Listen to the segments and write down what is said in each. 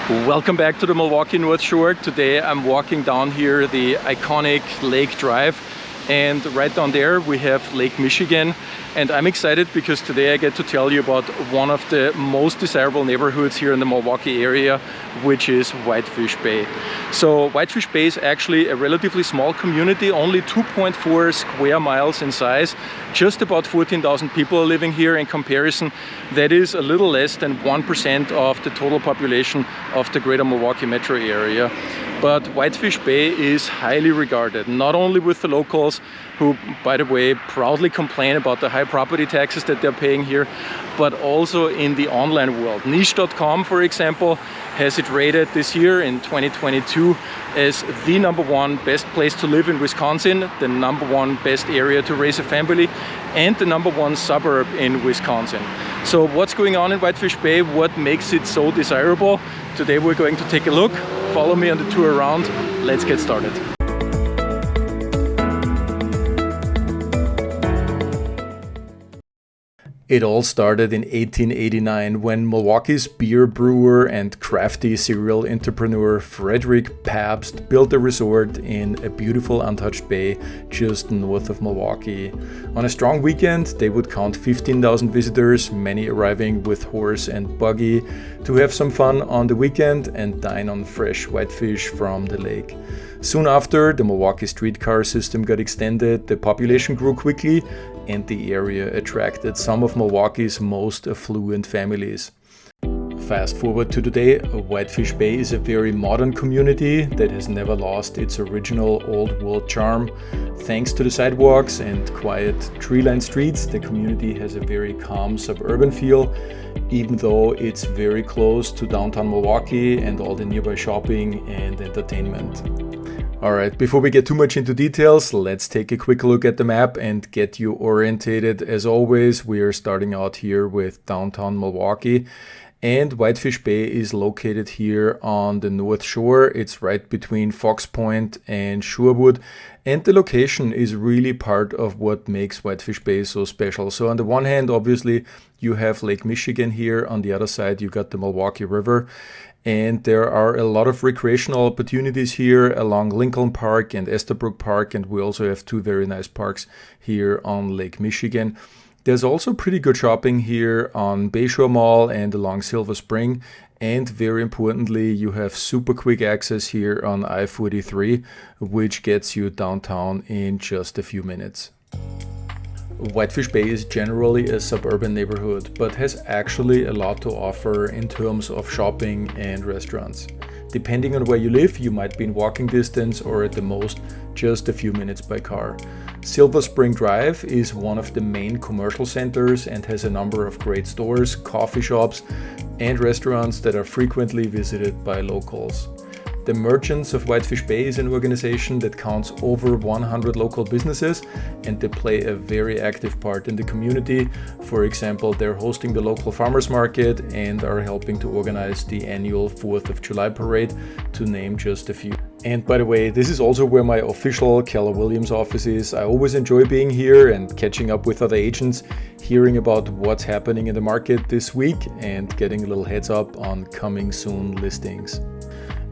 Welcome back to the Milwaukee North Shore. Today I'm walking down here the iconic Lake Drive, and right down there we have Lake Michigan. And I'm excited because today I get to tell you about one of the most desirable neighborhoods here in the Milwaukee area, which is Whitefish Bay. So Whitefish Bay is actually a relatively small community, only 2.4 square miles in size. Just about 14,000 people are living here. In comparison, that is a little less than 1% of the total population of the greater Milwaukee metro area. But Whitefish Bay is highly regarded, not only with the locals, who, by the way, proudly complain about the high property taxes that they're paying here, but also in the online world. Niche.com, for example, has it rated this year in 2022 as the #1 best place to live in Wisconsin, the #1 best area to raise a family, and the #1 suburb in Wisconsin. So what's going on in Whitefish Bay? What makes it so desirable? Today we're going to take a look. Follow me on the tour around. Let's get started. It all started in 1889 when Milwaukee's beer brewer and crafty cereal entrepreneur Frederick Pabst built a resort in a beautiful untouched bay just north of Milwaukee. On a strong weekend, they would count 15,000 visitors, many arriving with horse and buggy to have some fun on the weekend and dine on fresh whitefish from the lake. Soon after, the Milwaukee streetcar system got extended, the population grew quickly, and the area attracted some of Milwaukee's most affluent families. Fast forward to today, Whitefish Bay is a very modern community that has never lost its original old world charm. Thanks to the sidewalks and quiet tree-lined streets, the community has a very calm suburban feel, even though it's very close to downtown Milwaukee and all the nearby shopping and entertainment. Alright, before we get too much into details, let's take a quick look at the map and get you orientated. As always, we are starting out here with downtown Milwaukee, and Whitefish Bay is located here on the North Shore. It's right between Fox Point and Shorewood, and the location is really part of what makes Whitefish Bay so special. So on the one hand, obviously, you have Lake Michigan here. On the other side, you got the Milwaukee River. And there are a lot of recreational opportunities here along Lincoln Park and Estabrook Park, and we also have two very nice parks here on Lake Michigan. There's also pretty good shopping here on Bayshore Mall and along Silver Spring, and very importantly, you have super quick access here on I-43, which gets you downtown in just a few minutes. Whitefish Bay is generally a suburban neighborhood, but has actually a lot to offer in terms of shopping and restaurants. Depending on where you live, you might be in walking distance or at the most just a few minutes by car. Silver Spring Drive is one of the main commercial centers and has a number of great stores, coffee shops, and restaurants that are frequently visited by locals. The Merchants of Whitefish Bay is an organization that counts over 100 local businesses, and they play a very active part in the community. For example, they're hosting the local farmers market and are helping to organize the annual 4th of July parade, to name just a few. And by the way, this is also where my official Keller Williams office is. I always enjoy being here and catching up with other agents, hearing about what's happening in the market this week, and getting a little heads up on coming soon listings.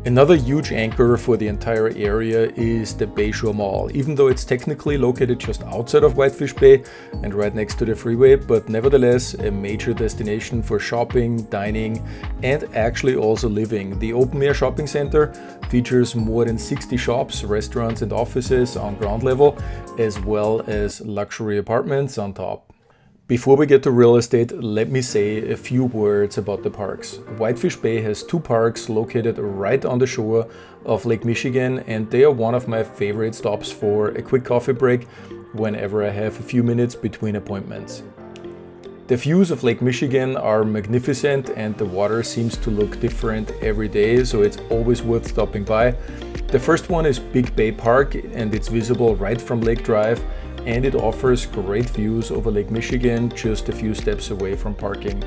Another huge anchor for the entire area is the Bayshore Mall, even though it's technically located just outside of Whitefish Bay and right next to the freeway, but nevertheless a major destination for shopping, dining, and actually also living. The open-air shopping center features more than 60 shops, restaurants, and offices on ground level, as well as luxury apartments on top. Before we get to real estate, let me say a few words about the parks. Whitefish Bay has two parks located right on the shore of Lake Michigan, and they are one of my favorite stops for a quick coffee break whenever I have a few minutes between appointments. The views of Lake Michigan are magnificent, and the water seems to look different every day, so it's always worth stopping by. The first one is Big Bay Park, and it's visible right from Lake Drive, and it offers great views over Lake Michigan just a few steps away from parking.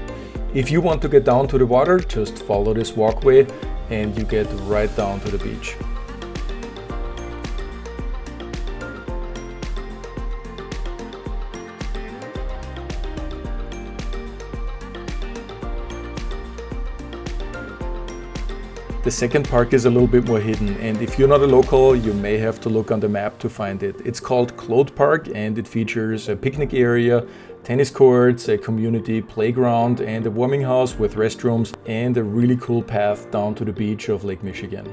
If you want to get down to the water, just follow this walkway and you get right down to the beach. The second park is a little bit more hidden, and if you're not a local, you may have to look on the map to find it. It's called Claude Park, and it features a picnic area, tennis courts, a community playground, and a warming house with restrooms, and a really cool path down to the beach of Lake Michigan.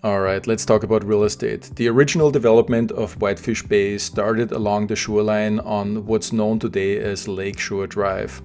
Alright, let's talk about real estate. The original development of Whitefish Bay started along the shoreline on what's known today as Lakeshore Drive.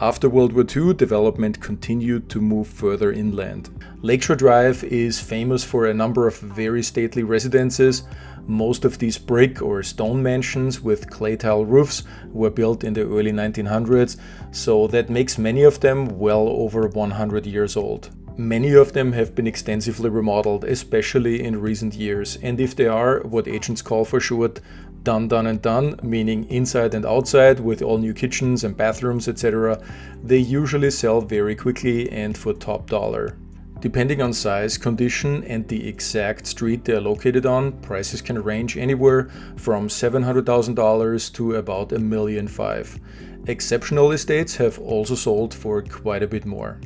After World War II, development continued to move further inland. Lakeshore Drive is famous for a number of very stately residences. Most of these brick or stone mansions with clay tile roofs were built in the early 1900s, so that makes many of them well over 100 years old. Many of them have been extensively remodeled, especially in recent years, and if they are what agents call for short, done and done, meaning inside and outside with all new kitchens and bathrooms, etc., they usually sell very quickly and for top dollar. Depending on size, condition, and the exact street they are located on, prices can range anywhere from $700,000 to about $1.5 million. Exceptional estates have also sold for quite a bit more.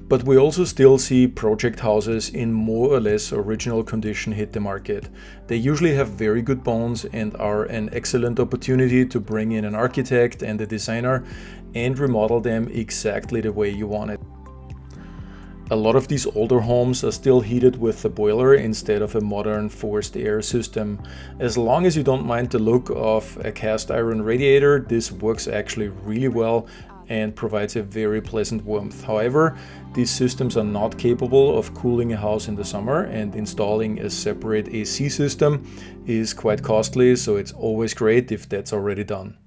But we also still see project houses in more or less original condition hit the market. They usually have very good bones and are an excellent opportunity to bring in an architect and a designer and remodel them exactly the way you want it. A lot of these older homes are still heated with a boiler instead of a modern forced air system. As long as you don't mind the look of a cast iron radiator, this works actually really well and provides a very pleasant warmth. However, these systems are not capable of cooling a house in the summer, and installing a separate AC system is quite costly, so it's always great if that's already done.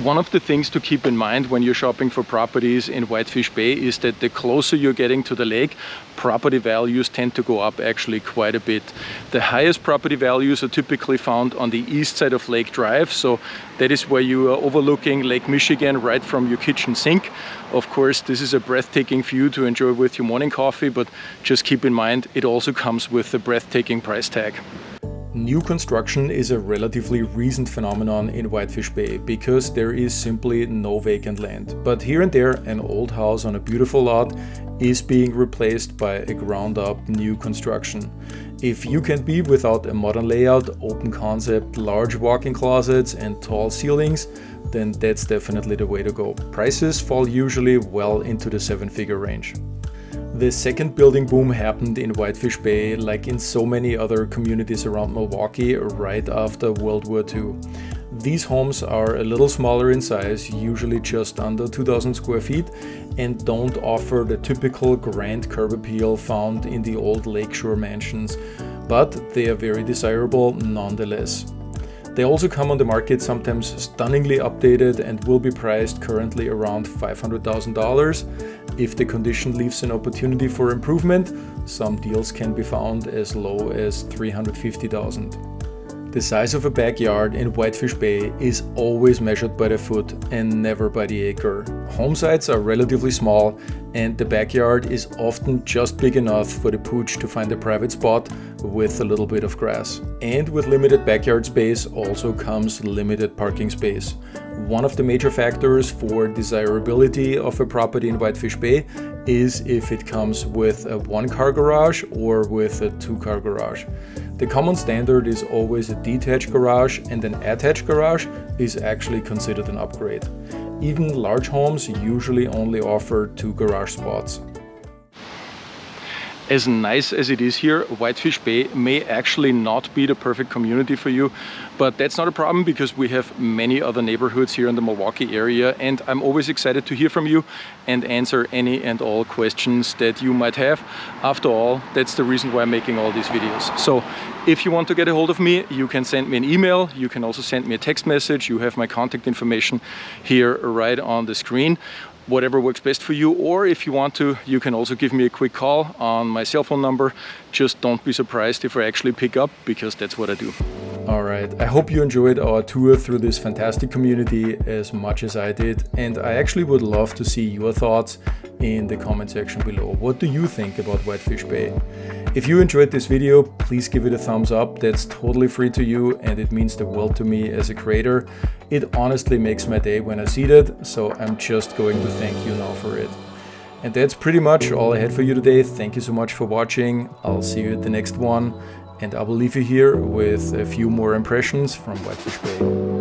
One of the things to keep in mind when you're shopping for properties in Whitefish Bay is that the closer you're getting to the lake, property values tend to go up actually quite a bit. The highest property values are typically found on the east side of Lake Drive, so that is where you are overlooking Lake Michigan right from your kitchen sink. Of course, this is a breathtaking view to enjoy with your morning coffee, but just keep in mind it also comes with a breathtaking price tag. New construction is a relatively recent phenomenon in Whitefish Bay because there is simply no vacant land. But here and there, an old house on a beautiful lot is being replaced by a ground-up new construction. If you can be without a modern layout, open concept, large walk-in closets and tall ceilings, then that's definitely the way to go. Prices fall usually well into the seven-figure range. The second building boom happened in Whitefish Bay, like in so many other communities around Milwaukee, right after World War II. These homes are a little smaller in size, usually just under 2,000 square feet, and don't offer the typical grand curb appeal found in the old lakeshore mansions, but they are very desirable nonetheless. They also come on the market sometimes stunningly updated and will be priced currently around $500,000. If the condition leaves an opportunity for improvement, some deals can be found as low as $350,000. The size of a backyard in Whitefish Bay is always measured by the foot and never by the acre. Home sites are relatively small, and the backyard is often just big enough for the pooch to find a private spot with a little bit of grass. And with limited backyard space also comes limited parking space. One of the major factors for desirability of a property in Whitefish Bay is if it comes with a one-car garage or with a two-car garage. The common standard is always a detached garage, and an attached garage is actually considered an upgrade. Even large homes usually only offer 2 garage spots. As nice as it is here, Whitefish Bay may actually not be the perfect community for you, but that's not a problem because we have many other neighborhoods here in the Milwaukee area, and I'm always excited to hear from you and answer any and all questions that you might have. After all, that's the reason why I'm making all these videos. So if you want to get a hold of me, you can send me an email. You can also send me a text message. You have my contact information here right on the screen. Whatever works best for you, or if you want to, you can also give me a quick call on my cell phone number. Just don't be surprised if I actually pick up, because that's what I do. Alright, I hope you enjoyed our tour through this fantastic community as much as I did, and I actually would love to see your thoughts in the comment section below. What do you think about Whitefish Bay? If you enjoyed this video, please give it a thumbs up. That's totally free to you and it means the world to me as a creator. It honestly makes my day when I see that, so I'm just going to thank you now for it. And that's pretty much all I had for you today. Thank you so much for watching. I'll see you at the next one. And I will leave you here with a few more impressions from Whitefish Bay.